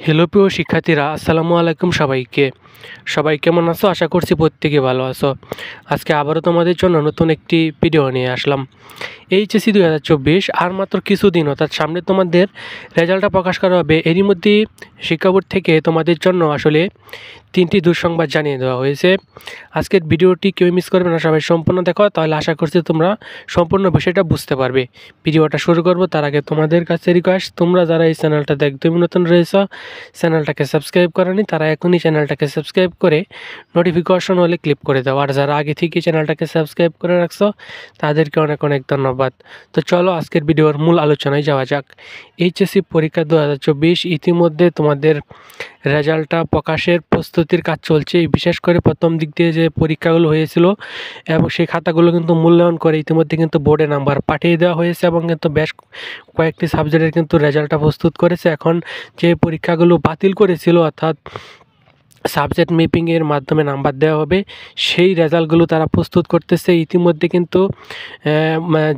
Hello প্রিয় শিক্ষার্থীরা, আসসালামু আলাইকুম সবাইকে। সবাই কেমন আছো? আশা করছি প্রত্যেকে ভালো আছো। আজকে আবারও তোমাদের জন্য নতুন একটি ভিডিও নিয়ে আসলাম। এইচএসসি 2024 আর মাত্র কিছুদিন, অর্থাৎ সামনে তোমাদের রেজাল্টটা প্রকাশ করা হবে। এরই মধ্যে শিক্ষা বোর্ড থেকে তোমাদের জন্য আসলে 3টি দুঃসংবাদ জানিয়ে দেওয়া হয়েছে। আজকের ভিডিওটি কেউ মিস করবে না, সবাই সম্পূর্ণ দেখো, তাহলে আশা করছি তোমরা সম্পূর্ণ বিষয়টা বুঝতে পারবে। ভিডিওটা শুরু করব তার আগে তোমাদের কাছে রিকোয়েস্ট, তোমরা যারা এই চ্যানেলটা একদমই নতুন রয়েছে, চ্যানেলটাকে সাবস্ক্রাইব করেনি তারা এখনই চ্যানেলটাকে সাবস্ক্রাইব করে নোটিফিকেশন হলে ক্লিক করে দাও। আর যারা আগে থেকে চ্যানেলটাকে সাবস্ক্রাইব করে রাখছো তাদেরকে অনেক অনেক ধন্যবাদ। তো চলো আজকের ভিডিওর মূল আলোচনায় যাওয়া যাক। এইচএসসি পরীক্ষা 2024 ইতিমধ্যে তোমাদের রেজাল্টটা প্রকাশের প্রস্তুতির কাজ চলছে। বিশেষ করে প্রথম দিক দিয়ে যে পরীক্ষাগুলো হয়েছিল এবং সেই খাতাগুলো কিন্তু মূল্যায়ন করে ইতিমধ্যে কিন্তু বোর্ডে নাম্বার পাঠিয়ে দেওয়া হয়েছে এবং কিন্তু বেশ কয়েকটি সাবজেক্টের কিন্তু রেজাল্টটা প্রস্তুত করেছে। এখন যে পরীক্ষাগুলো বাতিল করেছিল, অর্থাৎ সাবজেক্ট ম্যাপিংয়ের মাধ্যমে নাম্বার দেওয়া হবে, সেই রেজাল্টগুলো তারা প্রস্তুত করতেছে। ইতিমধ্যে কিন্তু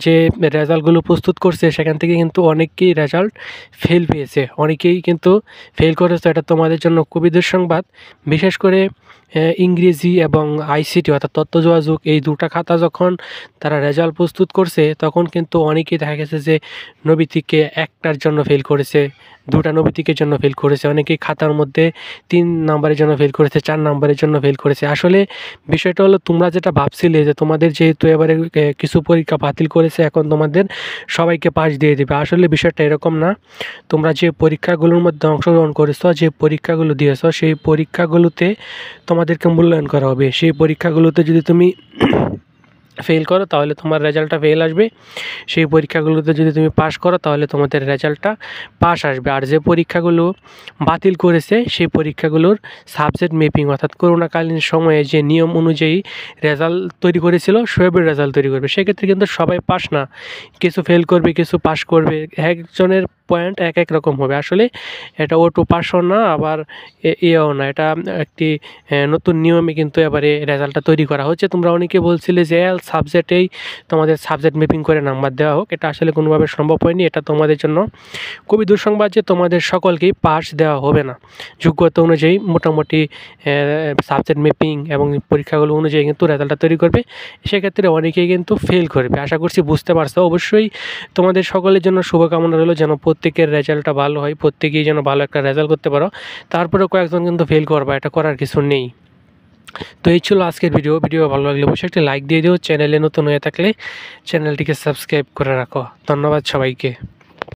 যে রেজাল্টগুলো প্রস্তুত করছে সেখান থেকে কিন্তু অনেকেই রেজাল্ট ফেল পেয়েছে, অনেকেই কিন্তু ফেল করেছে। এটা তোমাদের জন্য খুবই দুঃসংবাদ। বিশেষ করে ইংরেজি এবং আইসিটি অর্থাৎ তথ্য যোগাযোগ, এই দুটা খাতা যখন তারা রেজাল্ট প্রস্তুত করছে তখন কিন্তু অনেকেই দেখা গেছে যে নবীতিকে একটার জন্য ফেল করেছে, দুটা নবীতিকের জন্য ফেল করেছে, অনেকেই খাতার মধ্যে 3 নাম্বারের জন্য ফেল করেছে, 4 নাম্বারের জন্য ফেল করেছে। আসলে বিষয়টা হলো, তোমরা যেটা ভাবছিলে যে তোমাদের যেহেতু এবারে কিছু পরীক্ষা বাতিল করেছে এখন তোমাদের সবাইকে পাস দিয়ে দেবে, আসলে বিষয়টা এরকম না। তোমরা যে পরীক্ষাগুলোর মধ্যে অংশগ্রহণ করেছো, যে পরীক্ষাগুলো দিয়েছো, সেই পরীক্ষাগুলোতে তোমাদেরকে মূল্যায়ন করা হবে। সেই পরীক্ষাগুলোতে যদি তুমি ফেল করো তাহলে তোমার রেজাল্টটা ফেল আসবে, সেই পরীক্ষাগুলোতে যদি তুমি পাস করো তাহলে তোমাদের রেজাল্টটা পাস আসবে। আর যে পরীক্ষাগুলো বাতিল করেছে সেই পরীক্ষাগুলোর সাবজেক্ট ম্যাপিং অর্থাৎ করোনাকালীন সময়ে যে নিয়ম অনুযায়ী রেজাল্ট তৈরি করেছিল সেভাবে রেজাল্ট তৈরি করবে। সেক্ষেত্রে কিন্তু সবাই পাস না, কিছু ফেল করবে, কিছু পাস করবে, একজনের পয়েন্ট এক এক রকম হবে। আসলে এটা ওটু পাসও না, আবার এও না, এটা একটি নতুন নিয়মে কিন্তু এবারে রেজাল্টটা তৈরি করা হচ্ছে। তোমরা অনেকে বলছিলে যে সাবজেক্টেই তোমাদের সাবজেক্ট ম্যাপিং করে নাম্বার দেওয়া হোক, এটা আসলে কোনোভাবে সম্ভব হয়নি। এটা তোমাদের জন্য খুবই দুঃসংবাদ যে তোমাদের সকলকেই পাস দেওয়া হবে না। যোগ্যতা অনুযায়ী মোটামুটি সাবজেক্ট ম্যাপিং এবং পরীক্ষাগুলো অনুযায়ী কিন্তু রেজাল্টটা তৈরি করবে, সেক্ষেত্রে অনেকেই কিন্তু ফেল করবে। আশা করছি বুঝতে পারছো। অবশ্যই তোমাদের সকলের জন্য শুভকামনা রইল যেন প্রত্যেকের রেজাল্টটা ভালো হয়, প্রত্যেকেই যেন ভালো একটা রেজাল্ট করতে পারো। তারপরেও কয়েকজন কিন্তু ফেল করবা, এটা করার কিছু নেই। তো এই ছিল আজকের ভিডিও ভালো লাগলে অবশ্যই একটা লাইক দিয়ে দিও, চ্যানেলে নতুন হয়ে থাকলে চ্যানেলটিকে সাবস্ক্রাইব করে রাখো। ধন্যবাদ সবাইকে।